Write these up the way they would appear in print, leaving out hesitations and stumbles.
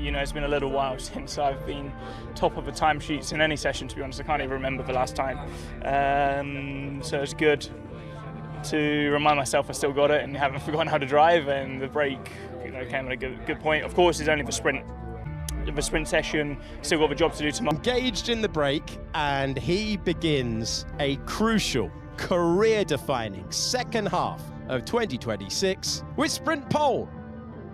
it's been a little while since I've been top of the timesheets in any session, to be honest. I can't even remember the last time. So it's good to remind myself I still got it and haven't forgotten how to drive, and the break came at a good point. Of course, it's only the sprint session, still got the job to do tomorrow. Engaged in the break, and he begins a crucial, career-defining second half of 2026 with sprint pole.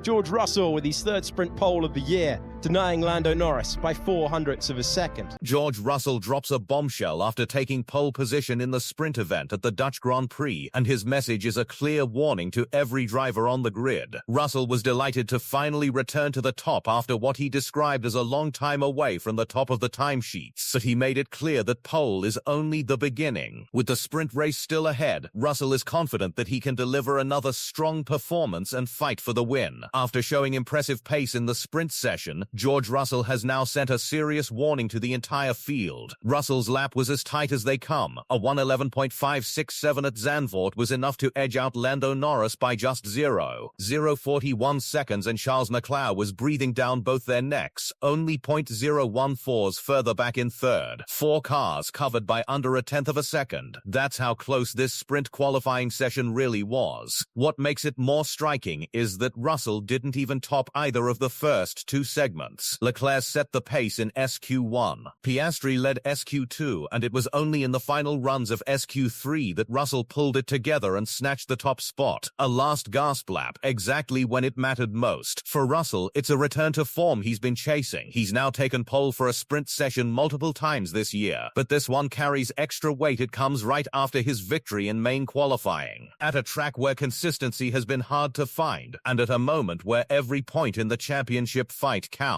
George Russell with his third sprint pole of the year, denying Lando Norris by 0.04 of a second. George Russell drops a bombshell after taking pole position in the sprint event at the Dutch Grand Prix, and his message is a clear warning to every driver on the grid. Russell was delighted to finally return to the top after what he described as a long time away from the top of the timesheets, but he made it clear that pole is only the beginning. With the sprint race still ahead, Russell is confident that he can deliver another strong performance and fight for the win. After showing impressive pace in the sprint session, George Russell has now sent a serious warning to the entire field. Russell's lap was as tight as they come. A 1:11.567 at Zandvoort was enough to edge out Lando Norris by just 0.041 seconds, and Charles Leclerc was breathing down both their necks, only 0.014s further back in third. 4 cars covered by under a tenth of a second. That's how close this sprint qualifying session really was. What makes it more striking is that Russell didn't even top either of the first 2 segments. Leclerc set the pace in SQ1. Piastri led SQ2, and it was only in the final runs of SQ3 that Russell pulled it together and snatched the top spot. A last gasp lap, exactly when it mattered most. For Russell, it's a return to form he's been chasing. He's now taken pole for a sprint session multiple times this year, but this one carries extra weight. It comes right after his victory in main qualifying, at a track where consistency has been hard to find, and at a moment where every point in the championship fight counts.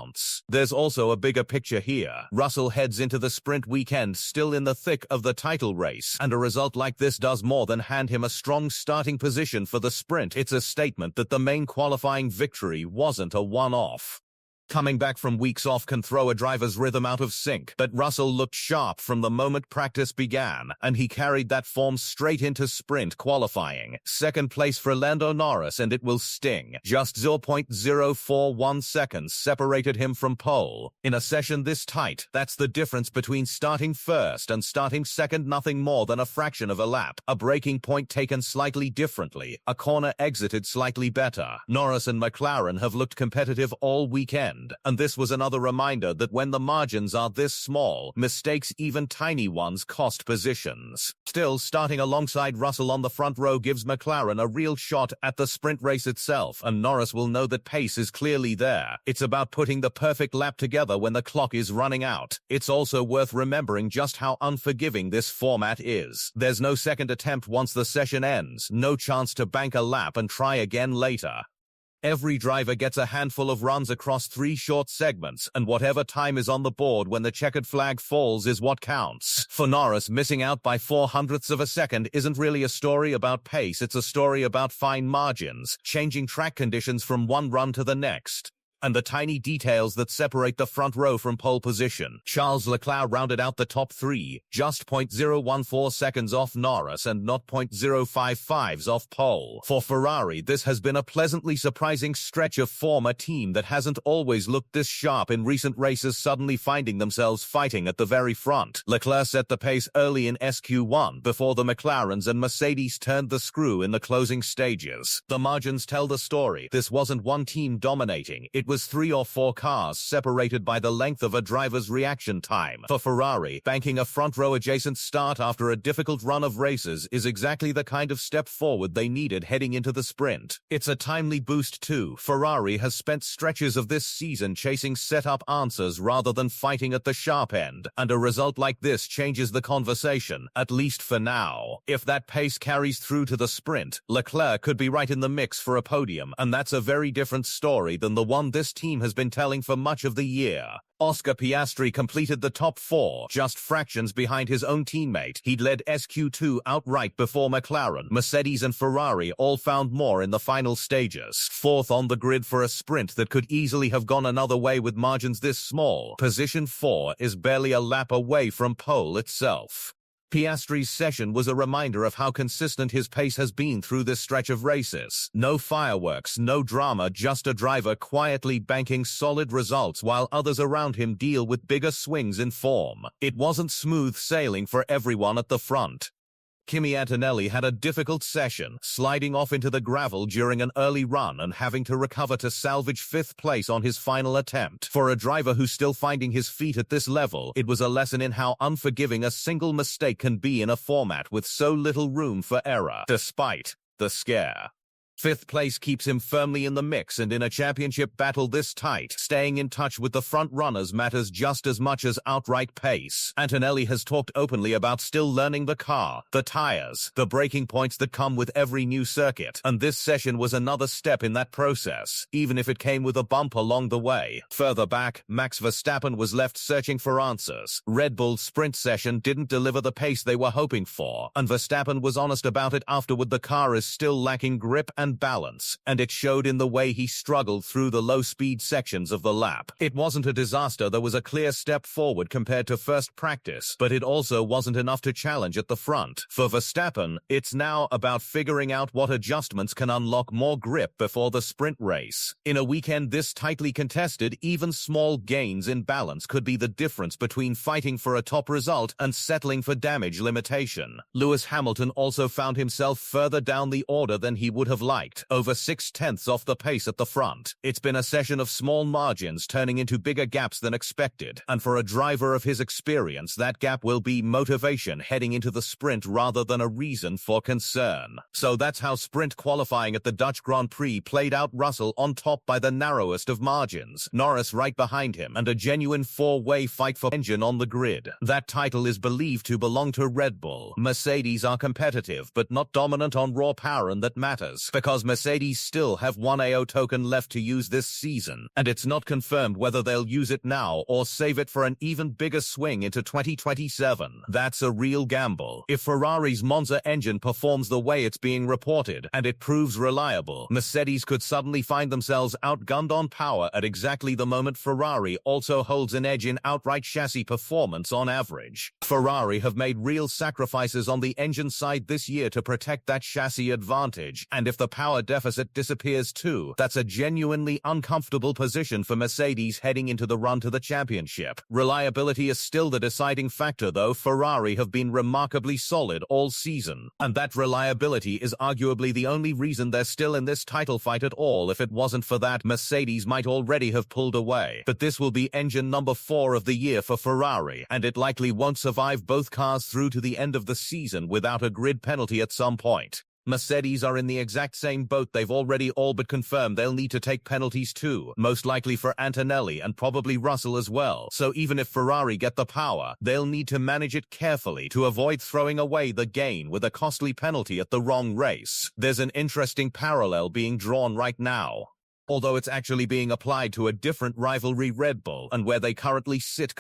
There's also a bigger picture here. Russell heads into the sprint weekend still in the thick of the title race, and a result like this does more than hand him a strong starting position for the sprint. It's a statement that the main qualifying victory wasn't a one-off. Coming back from weeks off can throw a driver's rhythm out of sync, but Russell looked sharp from the moment practice began, and he carried that form straight into sprint qualifying. Second place for Lando Norris, and it will sting. Just 0.041 seconds separated him from pole. In a session this tight, that's the difference between starting first and starting second, nothing more than a fraction of a lap. A braking point taken slightly differently, a corner exited slightly better. Norris and McLaren have looked competitive all weekend, and this was another reminder that when the margins are this small, mistakes, even tiny ones, cost positions. Still, starting alongside Russell on the front row gives McLaren a real shot at the sprint race itself, and Norris will know that pace is clearly there. It's about putting the perfect lap together when the clock is running out. It's also worth remembering just how unforgiving this format is. There's no second attempt once the session ends, no chance to bank a lap and try again later. Every driver gets a handful of runs across 3 short segments, and whatever time is on the board when the checkered flag falls is what counts. For Norris, missing out by 0.04 of a second isn't really a story about pace, it's a story about fine margins, changing track conditions from one run to the next, and the tiny details that separate the front row from pole position. Charles Leclerc rounded out the top 3, just 0.014 seconds off Norris and not 0.055s off pole. For Ferrari, this has been a pleasantly surprising stretch of form, a team that hasn't always looked this sharp in recent races suddenly finding themselves fighting at the very front. Leclerc set the pace early in SQ1 before the McLarens and Mercedes turned the screw in the closing stages. The margins tell the story. This wasn't one team dominating. It was 3 or 4 cars separated by the length of a driver's reaction time. For Ferrari, banking a front-row adjacent start after a difficult run of races is exactly the kind of step forward they needed heading into the sprint. It's a timely boost too. Ferrari has spent stretches of this season chasing set-up answers rather than fighting at the sharp end, and a result like this changes the conversation, at least for now. If that pace carries through to the sprint, Leclerc could be right in the mix for a podium, and that's a very different story than the one this team has been telling for much of the year. Oscar Piastri completed the top 4, just fractions behind his own teammate. He'd led SQ2 outright before McLaren. Mercedes and Ferrari all found more in the final stages. 4th on the grid for a sprint that could easily have gone another way with margins this small. Position 4 is barely a lap away from pole itself. Piastri's session was a reminder of how consistent his pace has been through this stretch of races. No fireworks, no drama, just a driver quietly banking solid results while others around him deal with bigger swings in form. It wasn't smooth sailing for everyone at the front. Kimi Antonelli had a difficult session, sliding off into the gravel during an early run and having to recover to salvage 5th place on his final attempt. For a driver who's still finding his feet at this level, it was a lesson in how unforgiving a single mistake can be in a format with so little room for error, despite the scare. 5th place keeps him firmly in the mix, and in a championship battle this tight, staying in touch with the front runners matters just as much as outright pace. Antonelli has talked openly about still learning the car, the tires, the braking points that come with every new circuit, and this session was another step in that process, even if it came with a bump along the way. Further back, Max Verstappen was left searching for answers. Red Bull's sprint session didn't deliver the pace they were hoping for, and Verstappen was honest about it afterward. The car is still lacking grip and balance, and it showed in the way he struggled through the low-speed sections of the lap. It wasn't a disaster. There was a clear step forward compared to first practice, but it also wasn't enough to challenge at the front. For Verstappen, it's now about figuring out what adjustments can unlock more grip before the sprint race. In a weekend this tightly contested, even small gains in balance could be the difference between fighting for a top result and settling for damage limitation. Lewis Hamilton also found himself further down the order than he would have liked, over 6/10 off the pace at the front. It's been a session of small margins turning into bigger gaps than expected, and for a driver of his experience, that gap will be motivation heading into the sprint rather than a reason for concern. So that's how sprint qualifying at the Dutch Grand Prix played out. Russell on top by the narrowest of margins, Norris right behind him, and a genuine four-way fight for engine on the grid. That title is believed to belong to Red Bull. Mercedes are competitive, but not dominant on raw power, and that matters, because Mercedes still have one AO token left to use this season, and it's not confirmed whether they'll use it now or save it for an even bigger swing into 2027. That's a real gamble. If Ferrari's Monza engine performs the way it's being reported, and it proves reliable, Mercedes could suddenly find themselves outgunned on power at exactly the moment Ferrari also holds an edge in outright chassis performance on average. Ferrari have made real sacrifices on the engine side this year to protect that chassis advantage, and if the power deficit disappears too, that's a genuinely uncomfortable position for Mercedes heading into the run to the championship. Reliability is still the deciding factor though. Ferrari have been remarkably solid all season, and that reliability is arguably the only reason they're still in this title fight at all. If it wasn't for that, Mercedes might already have pulled away. But this will be engine number 4 of the year for Ferrari, and it likely won't survive both cars through to the end of the season without a grid penalty at some point. Mercedes are in the exact same boat. They've already all but confirmed they'll need to take penalties too, most likely for Antonelli and probably Russell as well. So even if Ferrari get the power, they'll need to manage it carefully to avoid throwing away the gain with a costly penalty at the wrong race. There's an interesting parallel being drawn right now, although it's actually being applied to a different rivalry, Red Bull, and where they currently sit